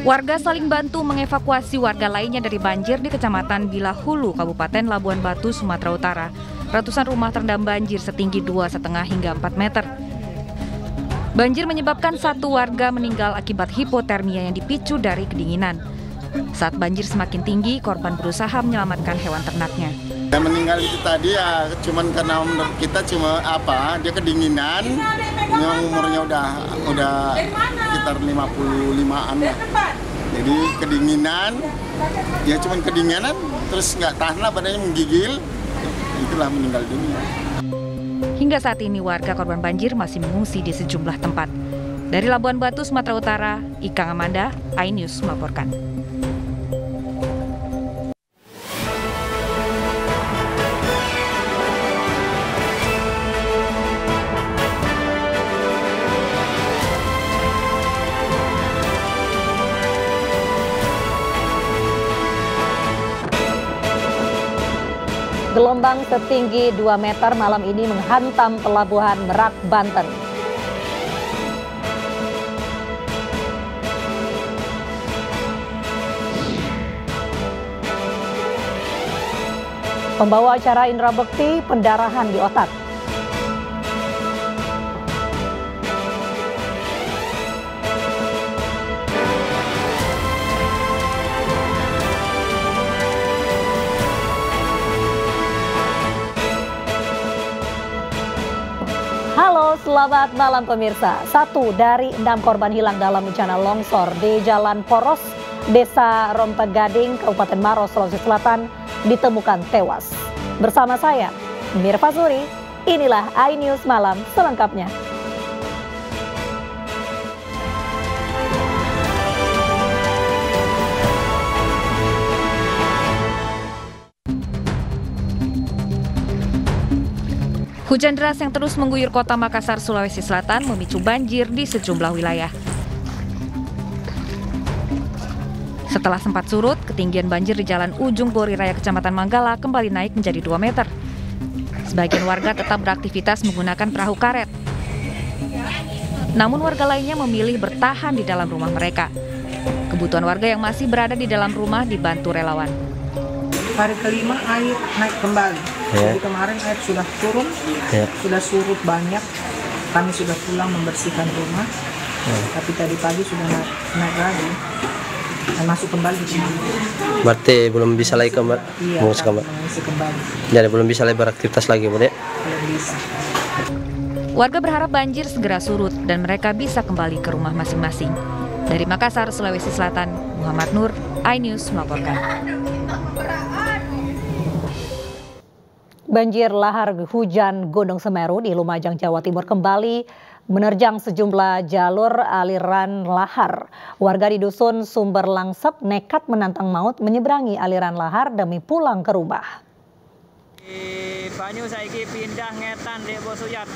Warga saling bantu mengevakuasi warga lainnya dari banjir di Kecamatan Bilahulu, Kabupaten Labuan Batu, Sumatera Utara. Ratusan rumah terendam banjir setinggi 2,5 hingga 4 meter. Banjir menyebabkan satu warga meninggal akibat hipotermia yang dipicu dari kedinginan. Saat banjir semakin tinggi, korban berusaha menyelamatkan hewan ternaknya. Yang meninggal itu tadi ya cuman karena menurut kita dia kedinginan, yang umurnya udah sekitar 55-an lah. Jadi kedinginan, ya cuman kedinginan, terus nggak tahan lah badannya menggigil, itulah meninggal dunia. Hingga saat ini warga korban banjir masih mengungsi di sejumlah tempat. Dari Labuan Batu, Sumatera Utara, Ikang Amanda, iNews melaporkan. Gelombang setinggi 2 meter malam ini menghantam pelabuhan Merak, Banten. Pembawa acara Indra Bekti pendarahan di otak. Halo, selamat malam pemirsa. 1 dari 6 korban hilang dalam bencana longsor di Jalan Poros, Desa Rompegading, Kabupaten Maros, Sulawesi Selatan ditemukan tewas. Bersama saya, Mirva Suri, inilah iNews Malam selengkapnya. Hujan deras yang terus mengguyur kota Makassar, Sulawesi Selatan memicu banjir di sejumlah wilayah. Setelah sempat surut, ketinggian banjir di Jalan Ujung Gori Raya, Kecamatan Manggala kembali naik menjadi 2 meter. Sebagian warga tetap beraktivitas menggunakan perahu karet. Namun warga lainnya memilih bertahan di dalam rumah mereka. Kebutuhan warga yang masih berada di dalam rumah dibantu relawan. Hari kelima air naik kembali. Jadi kemarin air sudah turun, sudah surut banyak. Kami sudah pulang membersihkan rumah, tapi tadi pagi sudah naik lagi dan masuk kembali di sini. Berarti belum bisa lagi kembali? Iya, kembali. Jadi belum bisa lagi beraktivitas lagi, Bu, Dek? Belum bisa. Warga berharap banjir segera surut dan mereka bisa kembali ke rumah masing-masing. Dari Makassar, Sulawesi Selatan, Muhammad Nur, iNews melaporkan. Banjir lahar hujan Gunung Semeru di Lumajang, Jawa Timur kembali menerjang sejumlah jalur aliran lahar. Warga di Dusun Sumber Langsep nekat menantang maut menyeberangi aliran lahar demi pulang ke rumah. Banyu saiki pindah ngetan Dek Bosuyat.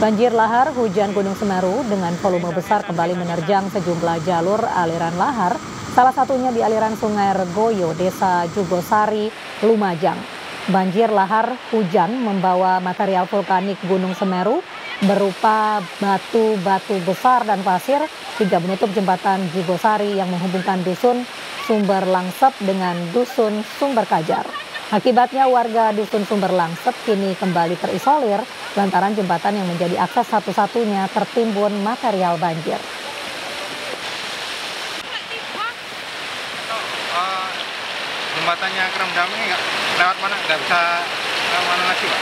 Banjir lahar hujan Gunung Semeru dengan volume besar kembali menerjang sejumlah jalur aliran lahar, salah satunya di aliran Sungai Regoyo, Desa Jugosari, Lumajang. Banjir lahar hujan membawa material vulkanik Gunung Semeru berupa batu-batu besar dan pasir hingga menutup jembatan Jugosari yang menghubungkan Dusun Sumber Langsep dengan Dusun Sumber Kajar. Akibatnya warga Dusun Sumber Langsep kini kembali terisolir lantaran jembatan yang menjadi akses satu-satunya tertimbun material banjir. Jembatannya Kerem Damai nggak lewat mana? Nggak bisa lewat mana lagi, Pak?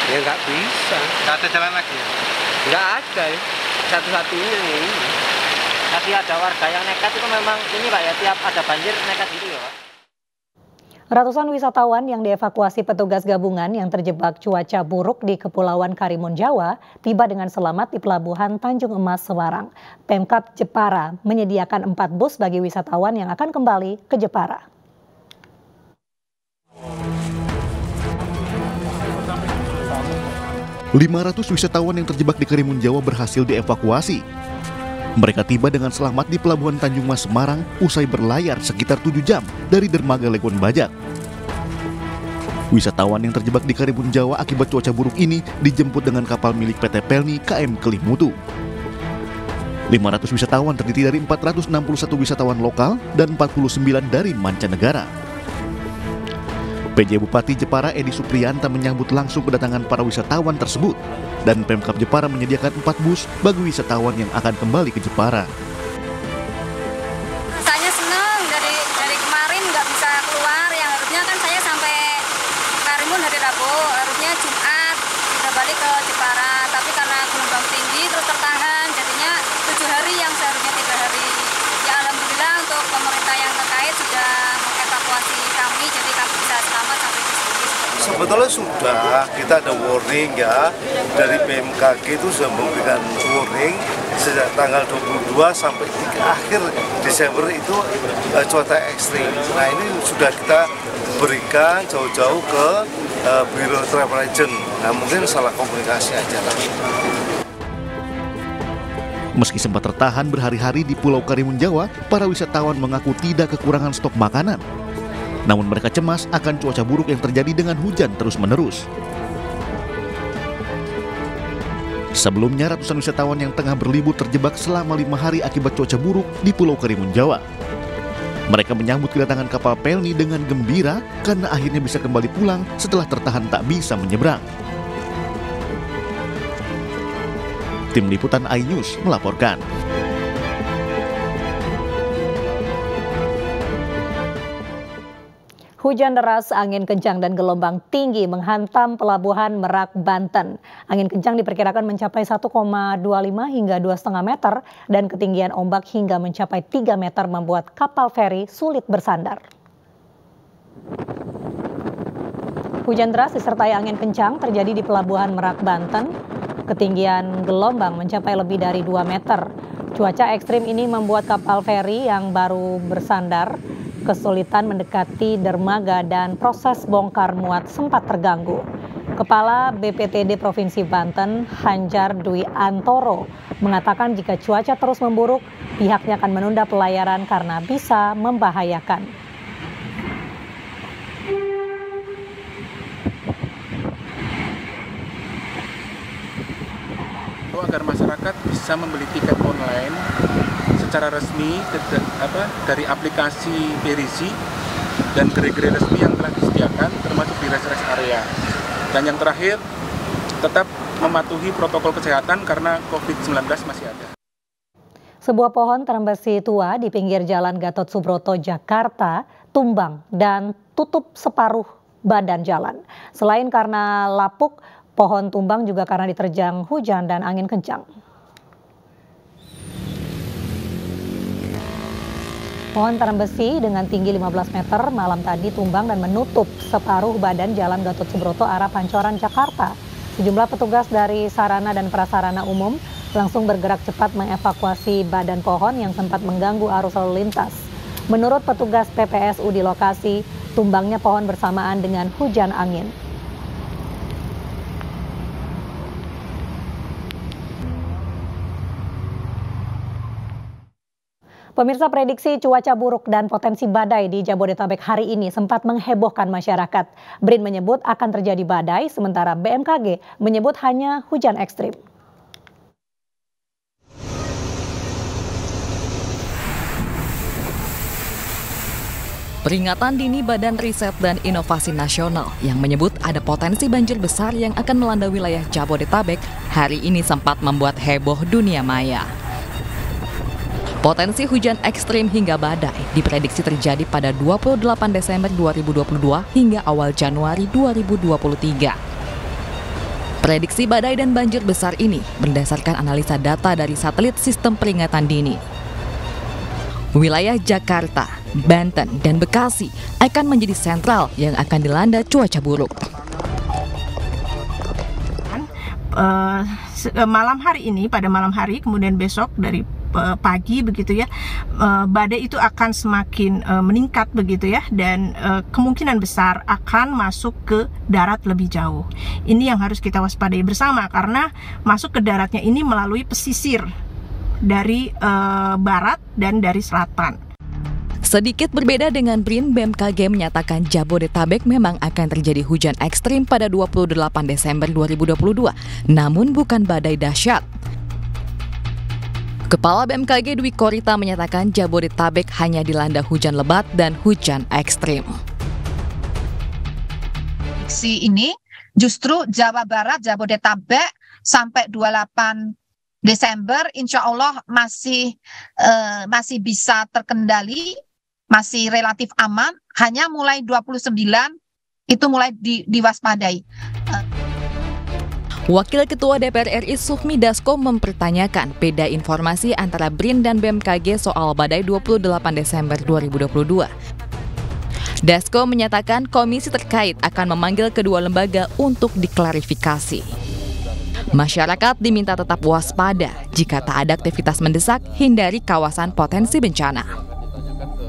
Ya nggak bisa. Nggak ada jalan lagi ya? Nggak ada ya. Satu-satunya ini. Tapi ada warga yang nekat itu memang ini Pak ya, tiap ada banjir nekat gitu ya Pak. Ratusan wisatawan yang dievakuasi petugas gabungan yang terjebak cuaca buruk di Kepulauan Karimun Jawa tiba dengan selamat di Pelabuhan Tanjung Emas, Semarang. Pemkab Jepara menyediakan 4 bus bagi wisatawan yang akan kembali ke Jepara. .500 wisatawan yang terjebak di Karimun Jawa berhasil dievakuasi. Mereka tiba dengan selamat di Pelabuhan Tanjung Mas, Semarang usai berlayar sekitar 7 jam dari dermaga Legon Bajak. Wisatawan yang terjebak di Karimun Jawa akibat cuaca buruk ini dijemput dengan kapal milik PT Pelni KM Kelimutu. 500 wisatawan terdiri dari 461 wisatawan lokal dan 49 dari mancanegara. PJ Bupati Jepara Edi Supriyanta menyambut langsung kedatangan para wisatawan tersebut dan Pemkab Jepara menyediakan 4 bus bagi wisatawan yang akan kembali ke Jepara. Saya senang dari kemarin nggak bisa keluar, yang harusnya kan saya sampai Karimun hari Rabu, harusnya Jumat sudah balik ke Jepara, tapi karena gelombang tinggi terus tertahan, jadinya 7 hari yang seharusnya 3 hari. Ya alhamdulillah untuk pemerintah yang terkait sudah mengevakuasi kami, jadi kami bisa selamat sampai di sini. Sebetulnya sudah, kita ada warning ya, dari BMKG itu sudah memberikan warning sejak tanggal 22 sampai akhir Desember itu cuaca ekstrim. Nah ini sudah kita berikan jauh-jauh ke Biro Travel Agent. Nah mungkin salah komunikasi aja lah. Meski sempat tertahan berhari-hari di Pulau Karimun Jawa, para wisatawan mengaku tidak kekurangan stok makanan. Namun mereka cemas akan cuaca buruk yang terjadi dengan hujan terus-menerus. Sebelumnya, ratusan wisatawan yang tengah berlibur terjebak selama 5 hari akibat cuaca buruk di Pulau Karimun Jawa. Mereka menyambut kedatangan kapal Pelni dengan gembira karena akhirnya bisa kembali pulang setelah tertahan tak bisa menyeberang. Tim Liputan iNews melaporkan. Hujan deras, angin kencang dan gelombang tinggi menghantam pelabuhan Merak, Banten. Angin kencang diperkirakan mencapai 1,25 hingga 2,5 meter dan ketinggian ombak hingga mencapai 3 meter membuat kapal feri sulit bersandar. Hujan deras disertai angin kencang terjadi di pelabuhan Merak, Banten. Ketinggian gelombang mencapai lebih dari 2 meter. Cuaca ekstrim ini membuat kapal feri yang baru bersandar kesulitan mendekati dermaga dan proses bongkar muat sempat terganggu. Kepala BPTD Provinsi Banten, Hanjar Dwi Antoro, mengatakan jika cuaca terus memburuk, pihaknya akan menunda pelayaran karena bisa membahayakan. Agar masyarakat bisa membeli tiket online secara resmi dari aplikasi Berisi dan gerai-gerai resmi yang telah disediakan termasuk di rest area. Dan yang terakhir, tetap mematuhi protokol kesehatan karena COVID-19 masih ada. Sebuah pohon terembesi tua di pinggir Jalan Gatot Subroto, Jakarta, tumbang dan tutup separuh badan jalan. Selain karena lapuk, pohon tumbang juga karena diterjang hujan dan angin kencang. Pohon terembesi dengan tinggi 15 meter malam tadi tumbang dan menutup separuh badan Jalan Gatot Subroto arah Pancoran, Jakarta. Sejumlah petugas dari sarana dan prasarana umum langsung bergerak cepat mengevakuasi badan pohon yang sempat mengganggu arus lalu lintas. Menurut petugas PPSU di lokasi, tumbangnya pohon bersamaan dengan hujan angin. Pemirsa, prediksi cuaca buruk dan potensi badai di Jabodetabek hari ini sempat menghebohkan masyarakat. BRIN menyebut akan terjadi badai, sementara BMKG menyebut hanya hujan ekstrim. Peringatan dini Badan Riset dan Inovasi Nasional yang menyebut ada potensi banjir besar yang akan melanda wilayah Jabodetabek hari ini sempat membuat heboh dunia maya. Potensi hujan ekstrim hingga badai diprediksi terjadi pada 28 Desember 2022 hingga awal Januari 2023. Prediksi badai dan banjir besar ini berdasarkan analisa data dari satelit sistem peringatan dini. Wilayah Jakarta, Banten, dan Bekasi akan menjadi sentral yang akan dilanda cuaca buruk. Malam hari ini, pada malam hari, kemudian besok dari pagi begitu ya, badai itu akan semakin meningkat begitu ya, dan kemungkinan besar akan masuk ke darat lebih jauh. Ini yang harus kita waspadai bersama karena masuk ke daratnya ini melalui pesisir dari barat dan dari selatan. Sedikit berbeda dengan BRIN, BMKG menyatakan Jabodetabek memang akan terjadi hujan ekstrim pada 28 Desember 2022, namun bukan badai dahsyat. Kepala BMKG Dwi Korita menyatakan Jabodetabek hanya dilanda hujan lebat dan hujan ekstrim. Ini justru Jawa Barat, Jabodetabek sampai 28 Desember insya Allah masih bisa terkendali, masih relatif aman, hanya mulai 29 itu mulai diwaspadai. Wakil Ketua DPR RI Sufmi Dasko mempertanyakan beda informasi antara BRIN dan BMKG soal badai 28 Desember 2022. Dasko menyatakan komisi terkait akan memanggil kedua lembaga untuk diklarifikasi. Masyarakat diminta tetap waspada jika tak ada aktivitas mendesak, hindari kawasan potensi bencana.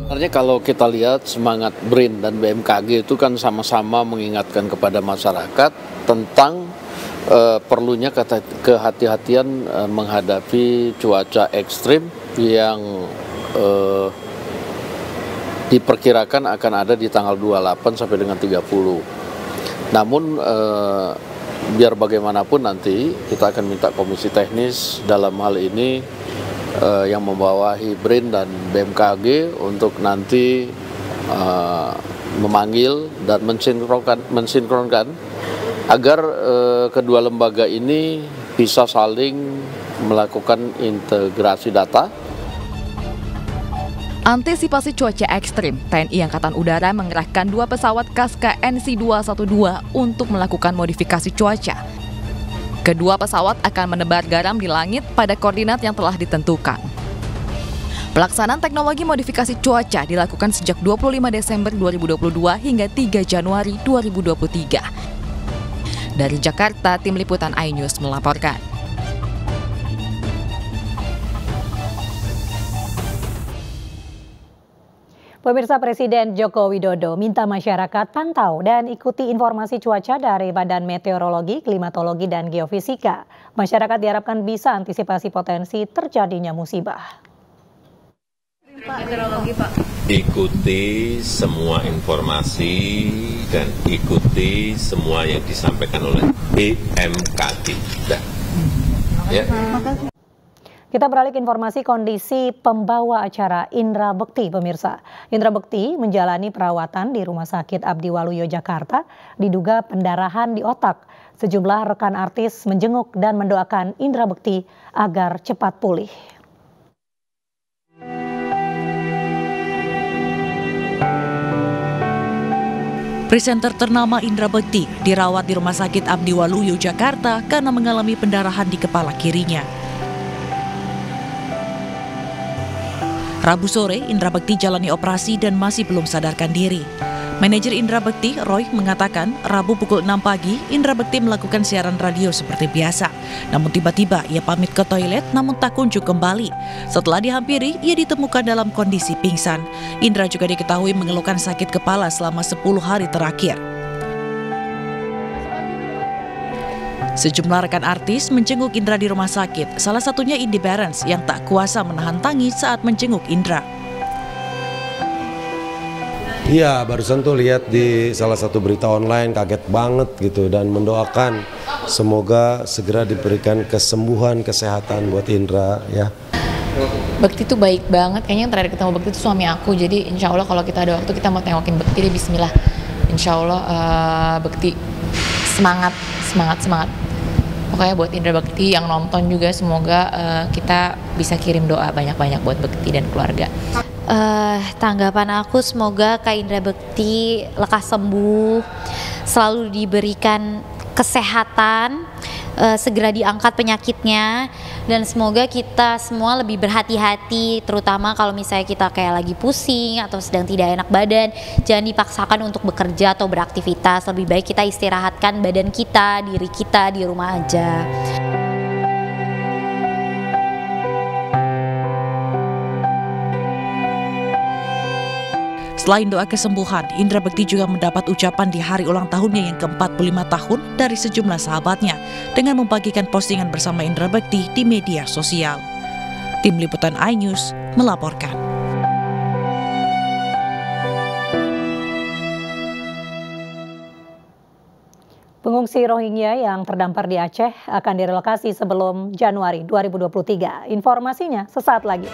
Sebenarnya kalau kita lihat semangat BRIN dan BMKG itu kan sama-sama mengingatkan kepada masyarakat tentang perlunya kehati-hatian menghadapi cuaca ekstrim yang diperkirakan akan ada di tanggal 28 sampai dengan 30. Namun biar bagaimanapun nanti kita akan minta komisi teknis dalam hal ini yang membawahi BRIN dan BMKG untuk nanti memanggil dan mensinkronkan agar kedua lembaga ini bisa saling melakukan integrasi data. Antisipasi cuaca ekstrim, TNI Angkatan Udara mengerahkan 2 pesawat Kaska NC-212 untuk melakukan modifikasi cuaca. Kedua pesawat akan menebar garam di langit pada koordinat yang telah ditentukan. Pelaksanaan teknologi modifikasi cuaca dilakukan sejak 25 Desember 2022 hingga 3 Januari 2023. Dari Jakarta, Tim Liputan iNews melaporkan. Pemirsa, Presiden Joko Widodo minta masyarakat pantau dan ikuti informasi cuaca dari Badan Meteorologi, Klimatologi, dan Geofisika. Masyarakat diharapkan bisa antisipasi potensi terjadinya musibah. Ikuti semua informasi dan ikuti semua yang disampaikan oleh BMKG. Ya. Kita beralih ke informasi kondisi pembawa acara Indra Bekti, pemirsa. Indra Bekti menjalani perawatan di Rumah Sakit Abdi Waluyo, Jakarta, diduga pendarahan di otak. Sejumlah rekan artis menjenguk dan mendoakan Indra Bekti agar cepat pulih. Presenter ternama Indra Bekti dirawat di Rumah Sakit Abdi Waluyo, Jakarta karena mengalami pendarahan di kepala kirinya. Rabu sore, Indra Bekti jalani operasi dan masih belum sadarkan diri. Manajer Indra Bekti, Roy, mengatakan Rabu pukul 6 pagi, Indra Bekti melakukan siaran radio seperti biasa. Namun tiba-tiba ia pamit ke toilet namun tak kunjung kembali. Setelah dihampiri, ia ditemukan dalam kondisi pingsan. Indra juga diketahui mengeluhkan sakit kepala selama 10 hari terakhir. Sejumlah rekan artis menjenguk Indra di rumah sakit, salah satunya Indy Barens yang tak kuasa menahan tangis saat menjenguk Indra. Iya, barusan tuh lihat di salah satu berita online, kaget banget gitu, dan mendoakan semoga segera diberikan kesembuhan, kesehatan buat Indra ya. Bekti tuh baik banget, kayaknya yang terakhir ketemu Bekti itu suami aku, jadi insya Allah kalau kita ada waktu kita mau tengokin Bekti deh, bismillah. Insya Allah Bekti semangat. Pokoknya buat Indra Bekti yang nonton juga semoga kita bisa kirim doa banyak-banyak buat Bekti dan keluarga. Tanggapan aku semoga Kak Indra Bekti lekas sembuh, selalu diberikan kesehatan, segera diangkat penyakitnya, dan semoga kita semua lebih berhati-hati, terutama kalau misalnya kita kayak lagi pusing atau sedang tidak enak badan, jangan dipaksakan untuk bekerja atau beraktivitas, lebih baik kita istirahatkan badan kita, diri kita di rumah aja. Selain doa kesembuhan, Indra Bekti juga mendapat ucapan di hari ulang tahunnya yang ke-45 tahun dari sejumlah sahabatnya dengan membagikan postingan bersama Indra Bekti di media sosial. Tim Liputan iNews melaporkan. Pengungsi Rohingya yang terdampar di Aceh akan direlokasi sebelum Januari 2023. Informasinya sesaat lagi.